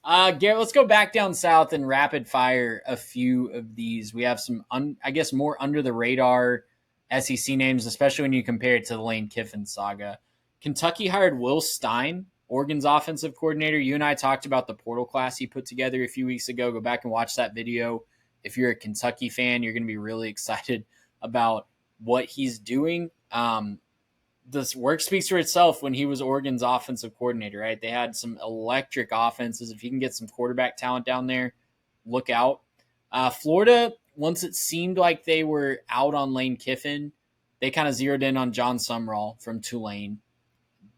Garrett, let's go back down south and rapid fire a few of these. We have some, I guess, more under the radar SEC names, especially when you compare it to the Lane Kiffin saga. Kentucky hired Will Stein, Oregon's offensive coordinator. You and I talked about the portal class he put together a few weeks ago. Go back and watch that video. If you're a Kentucky fan, you're going to be really excited about what he's doing. This work speaks for itself when he was Oregon's offensive coordinator, right? They had some electric offenses. If you can get some quarterback talent down there, look out. Florida, once it seemed like they were out on Lane Kiffin, they kind of zeroed in on Jon Sumrall from Tulane.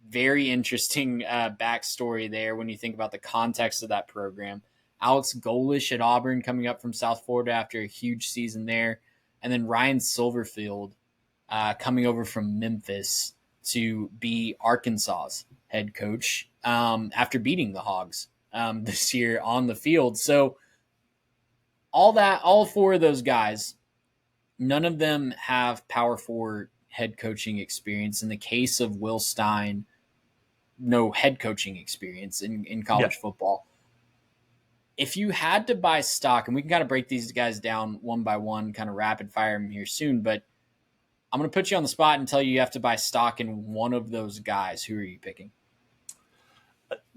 Very interesting backstory there when you think about the context of that program. Alex Golesh at Auburn coming up from South Florida after a huge season there. And then Ryan Silverfield coming over from Memphis to be Arkansas's head coach after beating the Hogs this year on the field. So all four of those guys, none of them have Power Four head coaching experience. In the case of Will Stein, no head coaching experience in college football. If you had to buy stock, and we can kind of break these guys down one by one, kind of rapid fire them here soon, but I'm going to put you on the spot and tell you have to buy stock in one of those guys. Who are you picking?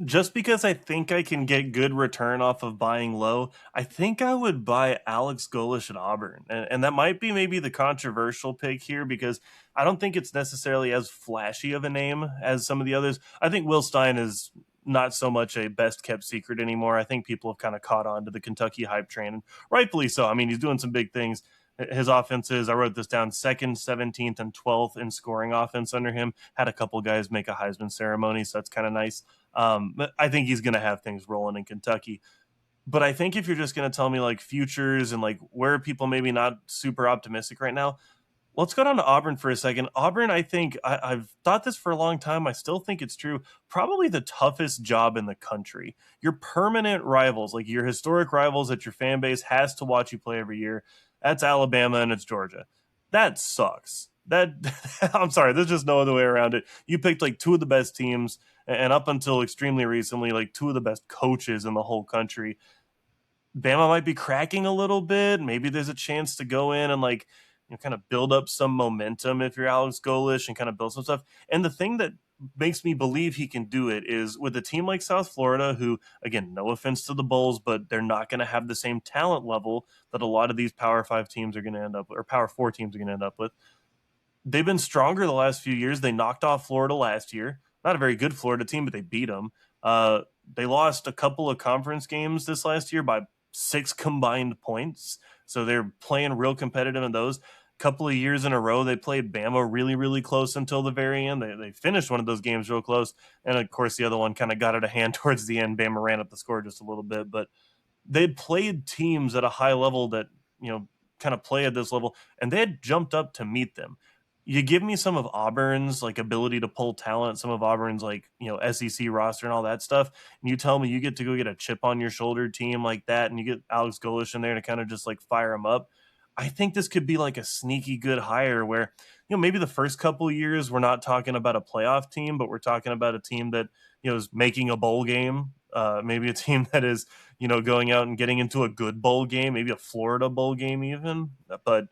Just because I think I can get good return off of buying low, I think I would buy Alex Golesh at Auburn. And that might be maybe the controversial pick here because I don't think it's necessarily as flashy of a name as some of the others. I think Will Stein is not so much a best kept secret anymore. I think people have kind of caught on to the Kentucky hype train, and rightfully so. I mean, he's doing some big things. His offenses, I wrote this down, 2nd, 17th, and 12th in scoring offense under him. Had a couple guys make a Heisman ceremony, so that's kind of nice. But I think he's going to have things rolling in Kentucky. But I think if you're just going to tell me like futures and like where are people maybe not super optimistic right now, let's go down to Auburn for a second. Auburn, I think, I've thought this for a long time. I still think it's true. Probably the toughest job in the country. Your permanent rivals, like your historic rivals that your fan base has to watch you play every year, that's Alabama and it's Georgia. That sucks. That I'm sorry, there's just no other way around it. You picked like two of the best teams, and up until extremely recently, like two of the best coaches in the whole country. Bama might be cracking a little bit. Maybe there's a chance to go in and like kind of build up some momentum if you're Alex Golesh and kind of build some stuff. And the thing that makes me believe he can do it is with a team like South Florida, who, again, no offense to the Bulls, but they're not going to have the same talent level that a lot of these Power 5 teams are going to end up with, or Power 4 teams are going to end up with. They've been stronger the last few years. They knocked off Florida last year. Not a very good Florida team, but they beat them. They lost a couple of conference games this last year by 6 combined points. So they're playing real competitive in those. Couple of years in a row, they played Bama really, really close until the very end. They finished one of those games real close. And, of course, the other one kind of got out of hand towards the end. Bama ran up the score just a little bit. But they played teams at a high level that, kind of play at this level, and they had jumped up to meet them. You give me some of Auburn's like ability to pull talent, some of Auburn's like, SEC roster and all that stuff. And you tell me you get to go get a chip on your shoulder team like that. And you get Alex Golesh in there to kind of just like fire them up. I think this could be like a sneaky good hire where, maybe the first couple of years, we're not talking about a playoff team, but we're talking about a team that, is making a bowl game. Maybe a team that is, going out and getting into a good bowl game, maybe a Florida bowl game even. But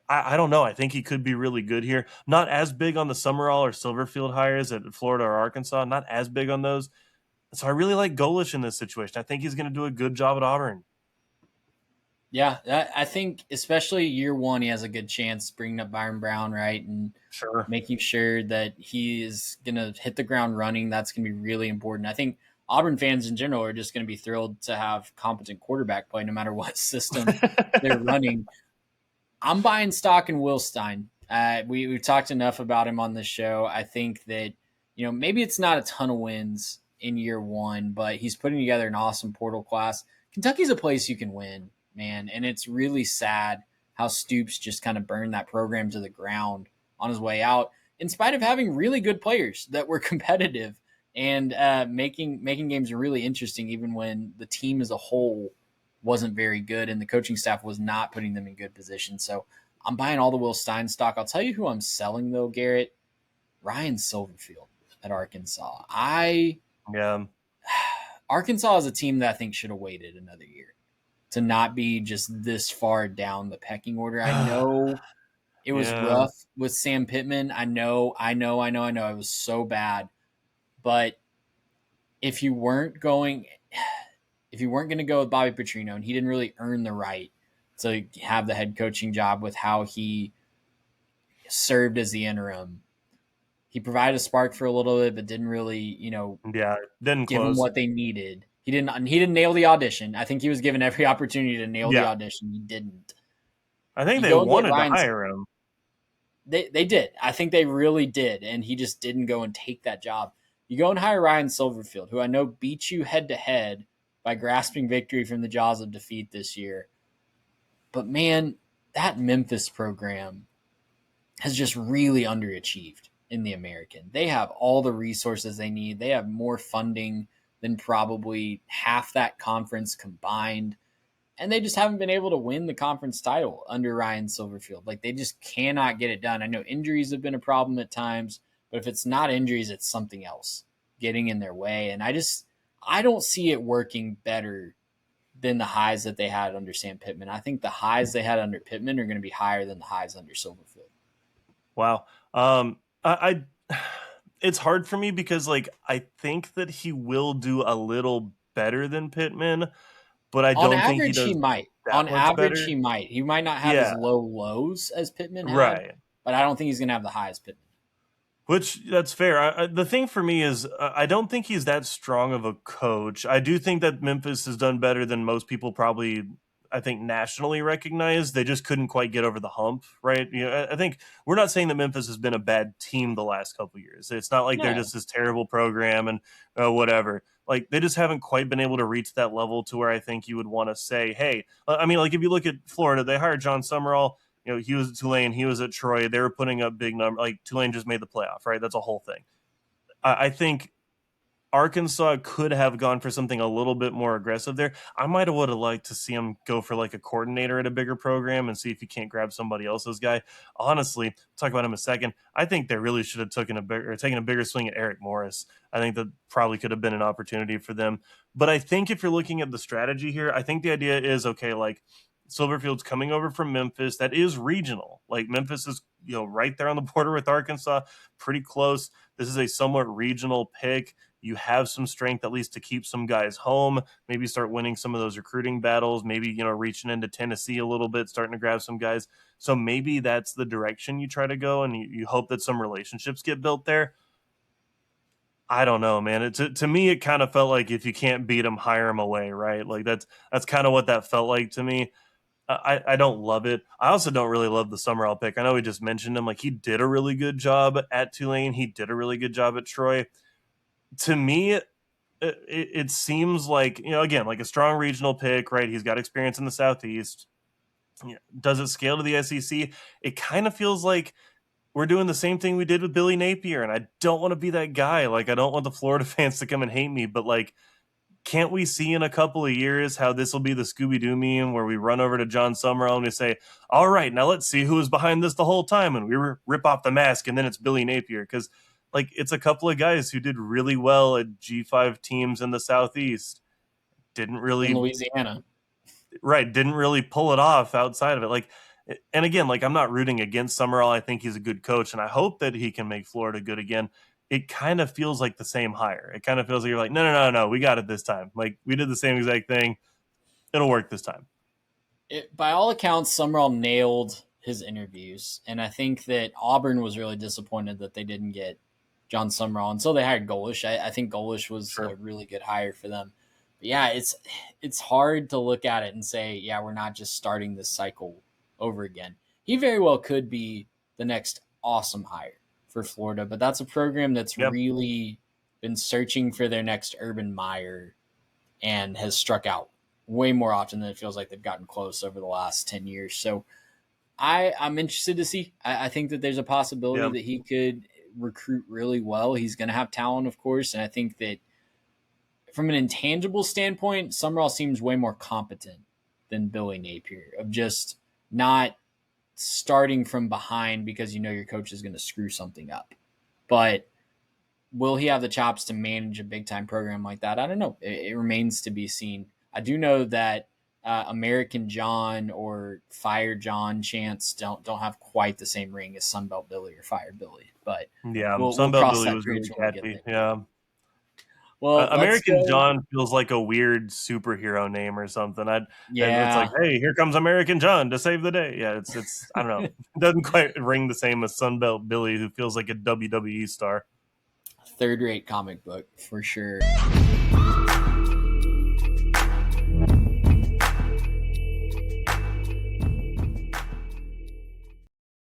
I don't know. I think he could be really good here. Not as big on the Summerall or Silverfield hires at Florida or Arkansas. Not as big on those. So I really like Golesh in this situation. I think he's going to do a good job at Auburn. Yeah, I think especially year one, he has a good chance bringing up Byron Brown, right? And making sure that he is going to hit the ground running. That's going to be really important. I think Auburn fans in general are just going to be thrilled to have competent quarterback play no matter what system they're running. I'm buying stock in Will Stein. We've talked enough about him on this show. I think that, maybe it's not a ton of wins in year one, but he's putting together an awesome portal class. Kentucky's a place you can win, man. And it's really sad how Stoops just kind of burned that program to the ground on his way out, in spite of having really good players that were competitive and making games really interesting, even when the team as a whole wasn't very good and the coaching staff was not putting them in good position. So I'm buying all the Will Stein stock. I'll tell you who I'm selling though, Garrett. Ryan Silverfield at Arkansas. Arkansas is a team that I think should have waited another year to not be just this far down the pecking order. I know it was Yeah. rough with Sam Pittman. I know. It was so bad. But if you weren't going to go with Bobby Petrino, and he didn't really earn the right to have the head coaching job with how he served as the interim, he provided a spark for a little bit, but didn't really, Yeah. Didn't give them close. what they needed. He didn't nail the audition. I think he was given every opportunity to nail the Yeah. audition. He didn't. I think You they go and get wanted to Ryan. hire him. They did. I think they really did, and he just didn't go and take that job. You go and hire Ryan Silverfield, who I know beat you head to head by grasping victory from the jaws of defeat this year. But man, that Memphis program has just really underachieved in the American. They have all the resources they need. They have more funding than probably half that conference combined. And they just haven't been able to win the conference title under Ryan Silverfield. Like, they just cannot get it done. I know injuries have been a problem at times, but if it's not injuries, it's something else getting in their way. And I don't see it working better than the highs that they had under Sam Pittman. I think the highs they had under Pittman are going to be higher than the highs under Silverfield. Wow. I it's hard for me because like I think that he will do a little better than Pittman, but I On don't think he average, he does might. that On much average, better. he might. He might not have as Yeah, low lows as Pittman had, right. but I don't think he's going to have the highs Pittman. Which that's fair. The thing for me is I don't think he's that strong of a coach. I do think that Memphis has done better than most people probably. I think nationally recognized. They just couldn't quite get over the hump, right? You know, I think we're not saying that Memphis has been a bad team the last couple of years. It's not like they're No, just this terrible program and whatever. Like they just haven't quite been able to reach that level to where I think you would want to say, hey, I mean, like if you look at Florida, they hired Jon Sumrall. You know, he was at Tulane, he was at Troy. They were putting up big numbers. Like Tulane just made the playoff, right? That's a whole thing. I think Arkansas could have gone for something a little bit more aggressive there. I might have would have liked to see him go for like a coordinator at a bigger program and see if he can't grab somebody else's guy. Honestly, talk about him a second. I think they really should have taken a bigger swing at Eric Morris. I think that probably could have been an opportunity for them. But I think if you're looking at the strategy here, I think the idea is okay, like Silverfield's coming over from Memphis. That is regional. Like Memphis is, right there on the border with Arkansas, pretty close. This is a somewhat regional pick. You have some strength at least to keep some guys home, maybe start winning some of those recruiting battles, maybe, reaching into Tennessee a little bit, starting to grab some guys. So maybe that's the direction you try to go, and you hope that some relationships get built there. I don't know, man. To me, it kind of felt like if you can't beat them, hire them away, right? Like that's kind of what that felt like to me. I don't love it. I also don't really love the Summerall pick. I know we just mentioned him. Like he did a really good job at Tulane. He did a really good job at Troy. To me, it seems like, again, like a strong regional pick, right? He's got experience in the Southeast. Does it scale to the SEC? It kind of feels like we're doing the same thing we did with Billy Napier, and I don't want to be that guy. Like, I don't want the Florida fans to come and hate me, but like, can't we see in a couple of years how this will be the Scooby-Doo meme where we run over to Jon Sumrall and we say, all right, now let's see who was behind this the whole time, and we rip off the mask, and then it's Billy Napier, because like it's a couple of guys who did really well at G5 teams in the Southeast. Didn't in really Louisiana. didn't really pull it off outside of it. Like, and again, like I'm not rooting against Summerall. I think he's a good coach, and I hope that he can make Florida good again. It kind of feels like the same hire. It kind of feels like you're like, no, we got it this time. Like we did the same exact thing. It'll work this time. By all accounts, Summerall nailed his interviews, and I think that Auburn was really disappointed that they didn't get Jon Sumrall until they hired Golesh. I think Golesh was Sure. a really good hire for them. But yeah, it's hard to look at it and say, yeah, we're not just starting this cycle over again. He very well could be the next awesome hire for Florida, but that's a program that's Yep. really been searching for their next Urban Meyer and has struck out way more often than it feels like they've gotten close over the last 10 years. So I'm interested to see. I think that there's a possibility Yep. that he could recruit really well. He's going to have talent, of course. And I think that from an intangible standpoint, Summerall seems way more competent than Billy Napier of just not starting from behind because you know your coach is going to screw something up. But will he have the chops to manage a big time program like that? I don't know. It remains to be seen. I do know that American John or Fire John Chance don't have quite the same ring as Sunbelt Billy or Fire Billy, but Yeah, we'll Sunbelt cross Billy that was really bridge when we get catchy. there. Yeah. Well, let's American go. John feels like a weird superhero name or something. It's like, Yeah, hey, here comes American John to save the day. Yeah, it's I don't know. It doesn't quite ring the same as Sunbelt Billy, who feels like a WWE star. third rate comic book for sure.